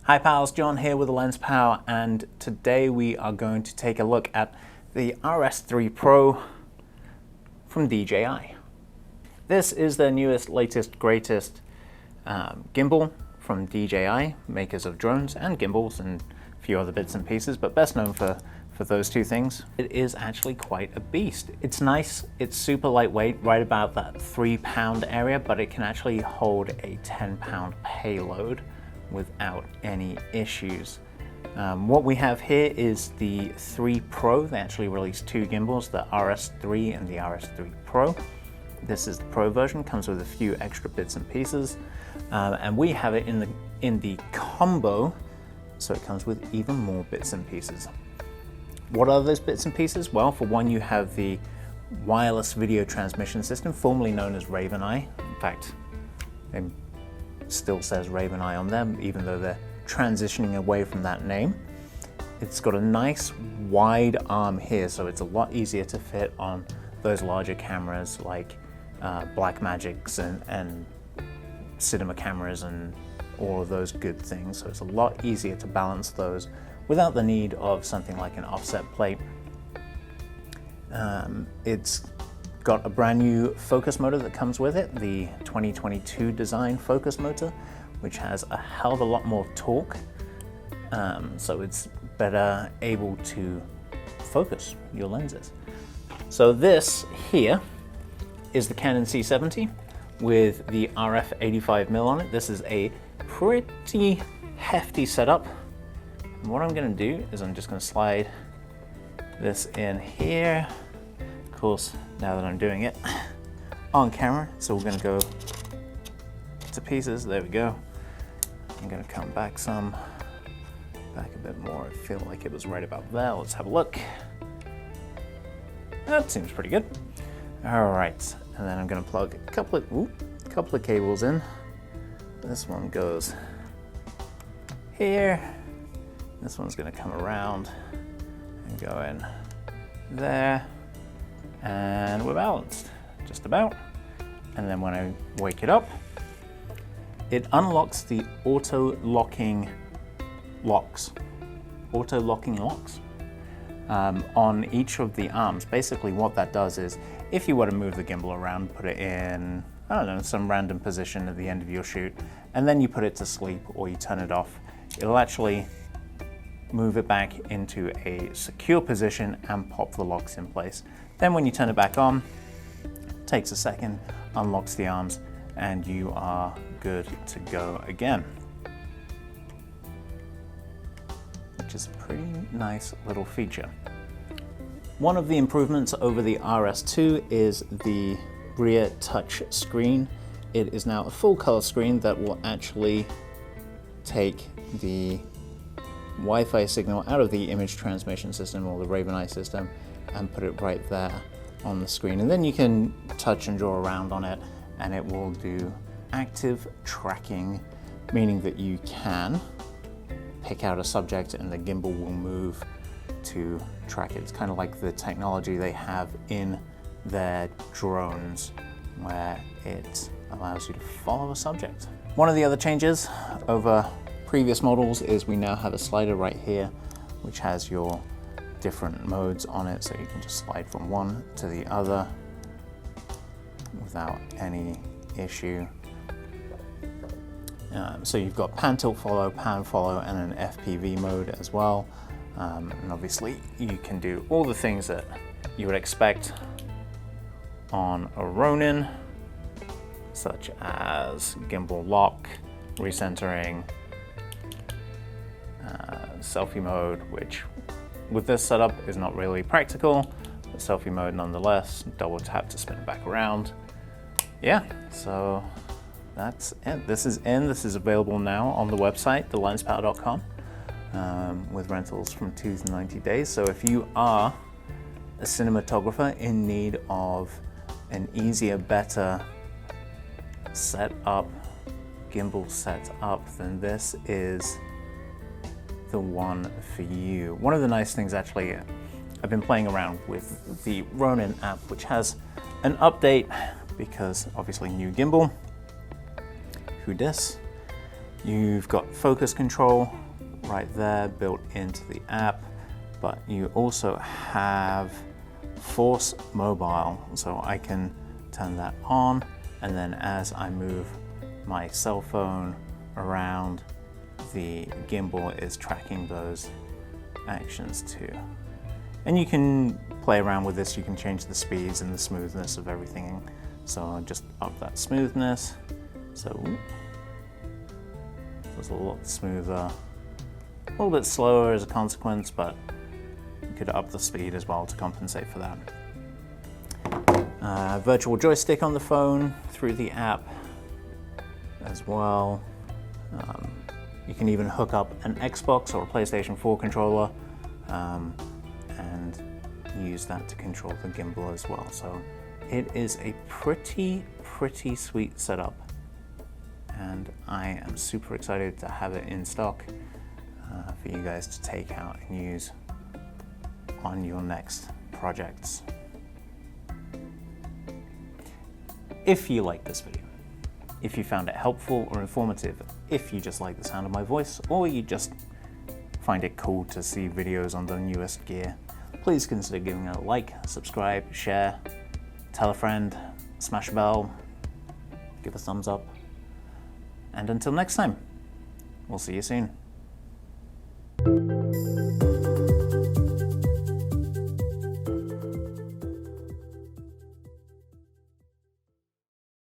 Hi pals, John here with the LensPal, and today we are going to take a look at the RS3 Pro from DJI. This is the newest, latest, greatest gimbal from DJI, makers of drones and gimbals and a few other bits and pieces, but best known for those two things. It is actually quite a beast. It's nice, it's super lightweight, right about that 3-pound area, but it can actually hold a 10-pound payload without any issues. What we have here is the 3 Pro. They actually released 2 gimbals, the RS3 and the RS3 Pro. This is the Pro version, comes with a few extra bits and pieces, and we have it in the combo, so it comes with even more bits and pieces. What are those bits and pieces? Well, for one, you have the wireless video transmission system, formerly known as RavenEye. In fact, it still says RavenEye on them, even though they're transitioning away from that name. It's got a nice wide arm here, so it's a lot easier to fit on those larger cameras like Blackmagics and cinema cameras and all of those good things. So it's a lot easier to balance those without the need of something like an offset plate. It's got a brand new focus motor that comes with it, the 2022 design focus motor, which has a hell of a lot more torque, so it's better able to focus your lenses. So this here is the Canon C70 with the RF 85mm on it. This is a pretty hefty setup. And what I'm going to do is I'm just going to slide this in here. Of course, now that I'm doing it on camera, so we're going to go to pieces. There we go. I'm going to come back a bit more. I feel like it was right about there. Let's have a look. That seems pretty good. All right, and then I'm going to plug a couple of cables in. This one goes here. This one's going to come around and go in there, and we're balanced, just about. And then when I wake it up, it unlocks the auto-locking locks on each of the arms. Basically what that does is, if you were to move the gimbal around, put it in, I don't know, some random position at the end of your shoot, and then you put it to sleep or you turn it off, it'll actually move it back into a secure position and pop the locks in place. Then when you turn it back on, it takes a second, unlocks the arms, and you are good to go again. Which is a pretty nice little feature. One of the improvements over the RS2 is the rear touch screen. It is now a full color screen that will actually take the Wi-Fi signal out of the image transmission system or the RavenEye system and put it right there on the screen. And then you can touch and draw around on it and it will do active tracking, meaning that you can pick out a subject and the gimbal will move to track it. It's kind of like the technology they have in their drones where it allows you to follow a subject. One of the other changes over previous models is we now have a slider right here which has your different modes on it, so you can just slide from one to the other without any issue. So you've got pan, tilt, follow, pan, follow, and an FPV mode as well. And obviously you can do all the things that you would expect on a Ronin, such as gimbal lock, recentering, selfie mode, which with this setup is not really practical, but selfie mode nonetheless, double tap to spin it back around. Yeah, so that's it. This is available now on the website, thelenspal.com, with rentals from 2 to 90 days. So if you are a cinematographer in need of an easier, better setup, gimbal setup, then this is the one for you. One of the nice things, actually, I've been playing around with the Ronin app, which has an update because obviously new gimbal, who dis? You've got focus control right there built into the app, but you also have Force Mobile, so I can turn that on, and then as I move my cell phone around, the gimbal is tracking those actions too. And you can play around with this, you can change the speeds and the smoothness of everything. So I'll just up that smoothness. So it's a lot smoother. A little bit slower as a consequence, but you could up the speed as well to compensate for that. Virtual joystick on the phone through the app as well. You can even hook up an Xbox or a PlayStation 4 controller and use that to control the gimbal as well. So it is a pretty sweet setup, and I am super excited to have it in stock for you guys to take out and use on your next projects. If you like this video, if you found it helpful or informative, if you just like the sound of my voice, or you just find it cool to see videos on the newest gear, please consider giving it a like, subscribe, share, tell a friend, smash a bell, give a thumbs up. And until next time, we'll see you soon.